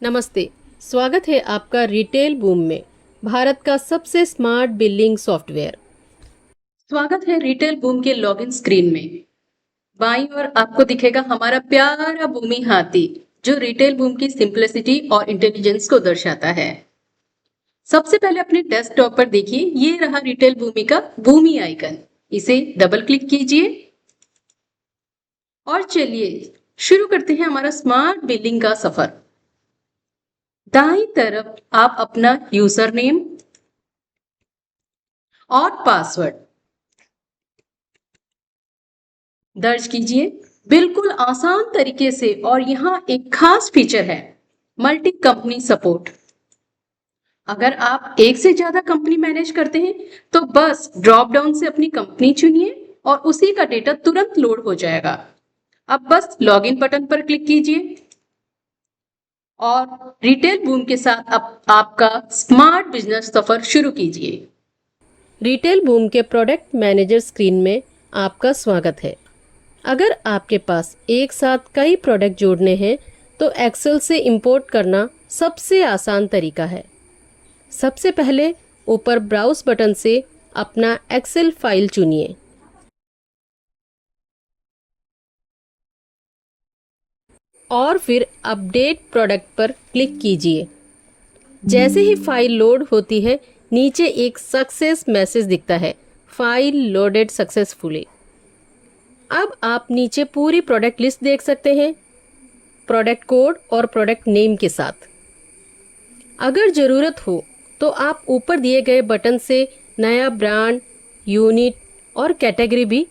नमस्ते। स्वागत है आपका रिटेल बूम में, भारत का सबसे स्मार्ट बिलिंग सॉफ्टवेयर। स्वागत है रिटेल बूम के लॉगिन स्क्रीन में। बाईं ओर आपको दिखेगा हमारा प्यारा बूमी हाथी, जो रिटेल बूम की सिंप्लिसिटी और इंटेलिजेंस को दर्शाता है। सबसे पहले अपने डेस्कटॉप पर देखिए, ये रहा रिटेल बूमी का बूमी आइकन। इसे डबल क्लिक कीजिए और चलिए शुरू करते हैं हमारा स्मार्ट बिलिंग का सफर। दाईं तरफ आप अपना यूजर नेम और पासवर्ड दर्ज कीजिए, बिल्कुल आसान तरीके से। और यहाँ एक खास फीचर है, मल्टी कंपनी सपोर्ट। अगर आप एक से ज्यादा कंपनी मैनेज करते हैं तो बस ड्रॉप डाउन से अपनी कंपनी चुनिए और उसी का डेटा तुरंत लोड हो जाएगा। अब बस लॉगिन बटन पर क्लिक कीजिए और रिटेल बूम के साथ अब आपका स्मार्ट बिजनेस सफर शुरू कीजिए। रिटेल बूम के प्रोडक्ट मैनेजर स्क्रीन में आपका स्वागत है। अगर आपके पास एक साथ कई प्रोडक्ट जोड़ने हैं तो एक्सेल से इंपोर्ट करना सबसे आसान तरीका है। सबसे पहले ऊपर ब्राउज बटन से अपना एक्सेल फाइल चुनिए। और फिर अपडेट प्रोडक्ट पर क्लिक कीजिए। जैसे ही फाइल लोड होती है, नीचे एक सक्सेस मैसेज दिखता है, फाइल लोडेड सक्सेसफुली। अब आप नीचे पूरी प्रोडक्ट लिस्ट देख सकते हैं, प्रोडक्ट कोड और प्रोडक्ट नेम के साथ। अगर ज़रूरत हो तो आप ऊपर दिए गए बटन से नया ब्रांड, यूनिट और कैटेगरी भी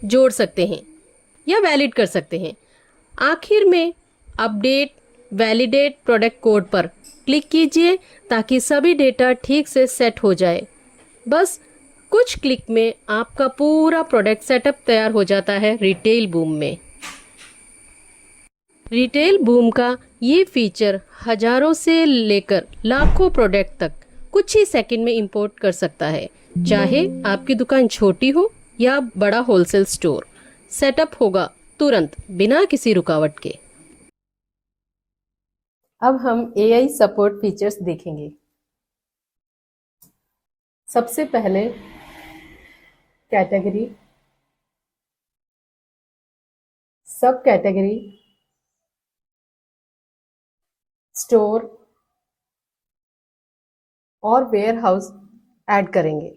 जोड़ सकते हैं या वैलिड कर सकते हैं। आखिर में अपडेट वैलिडेट प्रोडक्ट कोड पर क्लिक कीजिए ताकि सभी डेटा ठीक से सेट हो जाए। बस कुछ क्लिक में आपका पूरा प्रोडक्ट सेटअप तैयार हो जाता है रिटेल बूम में। रिटेल बूम का ये फीचर हजारों से लेकर लाखों प्रोडक्ट तक कुछ ही सेकंड में इंपोर्ट कर सकता है, चाहे आपकी दुकान छोटी हो या बड़ा होलसेल स्टोर। सेटअप होगा तुरंत, बिना किसी रुकावट के। अब हम AI सपोर्ट फीचर्स देखेंगे। सबसे पहले कैटेगरी, सब कैटेगरी, स्टोर और वेयर हाउस ऐड करेंगे।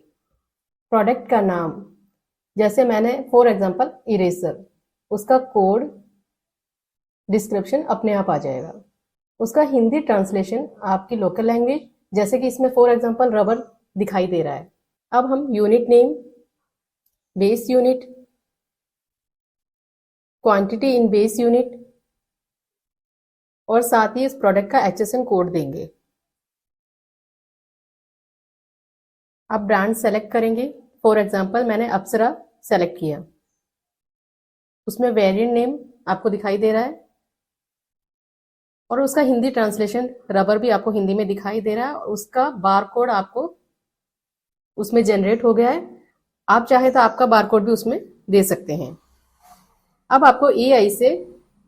प्रोडक्ट का नाम, जैसे मैंने फॉर एग्जांपल इरेजर, उसका कोड डिस्क्रिप्शन अपने आप आ जाएगा। उसका हिंदी ट्रांसलेशन आपकी लोकल लैंग्वेज, जैसे कि इसमें फॉर एग्जांपल रबर दिखाई दे रहा है। अब हम unit name, base unit, quantity in base unit और साथ ही इस प्रोडक्ट का HSN कोड देंगे। अब ब्रांड सेलेक्ट करेंगे, फॉर एग्जांपल मैंने अप्सरा सेलेक्ट किया। उसमें वेरिएंट नेम आपको दिखाई दे रहा है और उसका हिंदी ट्रांसलेशन रबर भी आपको हिंदी में दिखाई दे रहा है और उसका बार कोड आपको उसमें जनरेट हो गया है। आप चाहे तो आपका बार कोड भी उसमें दे सकते हैं। अब आपको AI से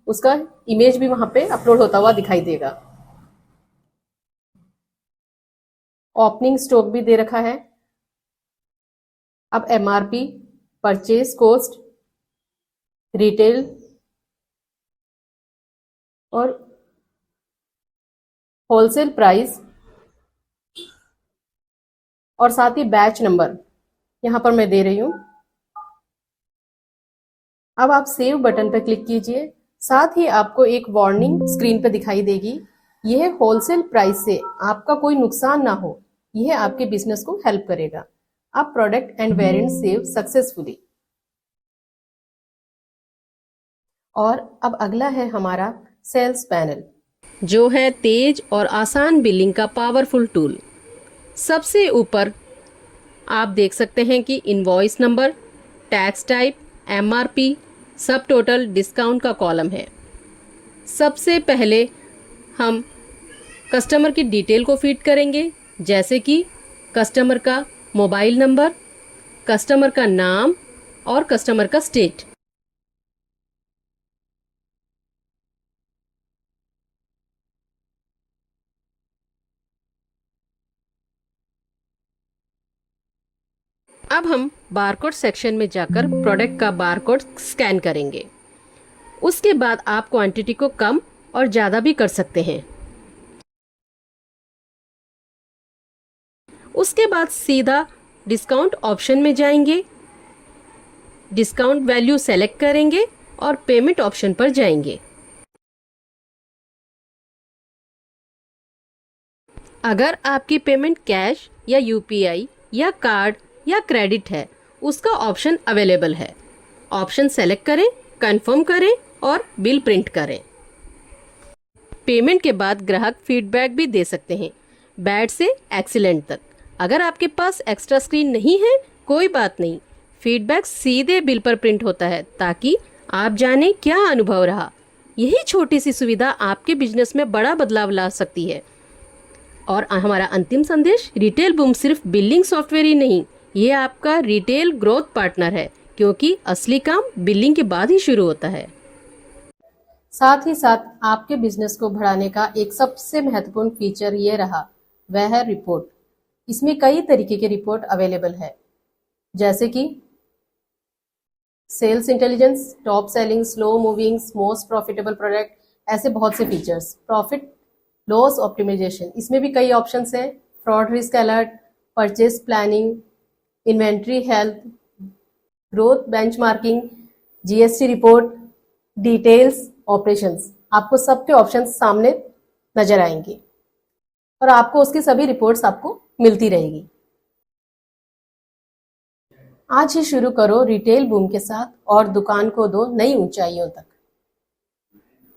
उसका इमेज भी वहां पे अपलोड होता हुआ दिखाई देगा। ओपनिंग स्टॉक भी दे रखा है। अब MRP, परचेज कॉस्ट, रिटेल और होलसेल प्राइस और साथ ही बैच नंबर यहां पर मैं दे रही हूं। अब आप सेव बटन पर क्लिक कीजिए। साथ ही आपको एक वार्निंग स्क्रीन पर दिखाई देगी, यह होलसेल प्राइस से आपका कोई नुकसान ना हो, यह आपके बिजनेस को हेल्प करेगा। आप product end variant save successfully. और अब अगला है हमारा सेल्स पैनल, जो है तेज और आसान बिलिंग का पावरफुल टूल। सबसे ऊपर आप देख सकते हैं कि invoice number, tax type, MRP, सब टोटल, डिस्काउंट का कॉलम है। सबसे पहले हम कस्टमर की डिटेल को फीड करेंगे, जैसे कि कस्टमर का मोबाइल नंबर, कस्टमर का नाम और कस्टमर का स्टेट। अब हम बारकोड सेक्शन में जाकर प्रोडक्ट का बारकोड स्कैन करेंगे। उसके बाद आप क्वांटिटी को कम और ज़्यादा भी कर सकते हैं। उसके बाद सीधा डिस्काउंट ऑप्शन में जाएंगे, डिस्काउंट वैल्यू सेलेक्ट करेंगे और पेमेंट ऑप्शन पर जाएंगे। अगर आपकी पेमेंट कैश या यूपीआई या कार्ड या क्रेडिट है, उसका ऑप्शन अवेलेबल है। ऑप्शन सेलेक्ट करें, कंफर्म करें और बिल प्रिंट करें। पेमेंट के बाद ग्राहक फीडबैक भी दे सकते हैं, बैड से एक्सीलेंट तक। अगर आपके पास एक्स्ट्रा स्क्रीन नहीं है, कोई बात नहीं, फीडबैक सीधे बिल पर प्रिंट होता है ताकि आप जानें क्या अनुभव रहा। यही छोटी सी सुविधा आपके बिजनेस में बड़ा बदलाव ला सकती है। और हमारा अंतिम संदेश, रिटेल बूम सिर्फ बिलिंग सॉफ्टवेयर ही नहीं, ये आपका रिटेल ग्रोथ पार्टनर है, क्योंकि असली काम बिलिंग के बाद ही शुरू होता है। साथ ही साथ आपके बिजनेस को बढ़ाने का एक सबसे महत्वपूर्ण फीचर ये रहा, वह है रिपोर्ट। इसमें कई तरीके के रिपोर्ट अवेलेबल है, जैसे कि sales intelligence, top selling, slow moving, most profitable product, ऐसे बहुत से फीचर्स। प्रॉफिट लॉस ऑप्टिमाइजेशन, इसमें भी कई ऑप्शंस हैं। Fraud risk alert, purchase planning, inventory health, growth benchmarking, GST report, details, operations. आपको सबके ऑप्शंस सामने नजर आएंगे और आपको उसकी सभी रिपोर्ट्स आपको मिलती रहेगी। आज ही शुरू करो रिटेल बूम के साथ और दुकान को दो नई ऊंचाइयों तक।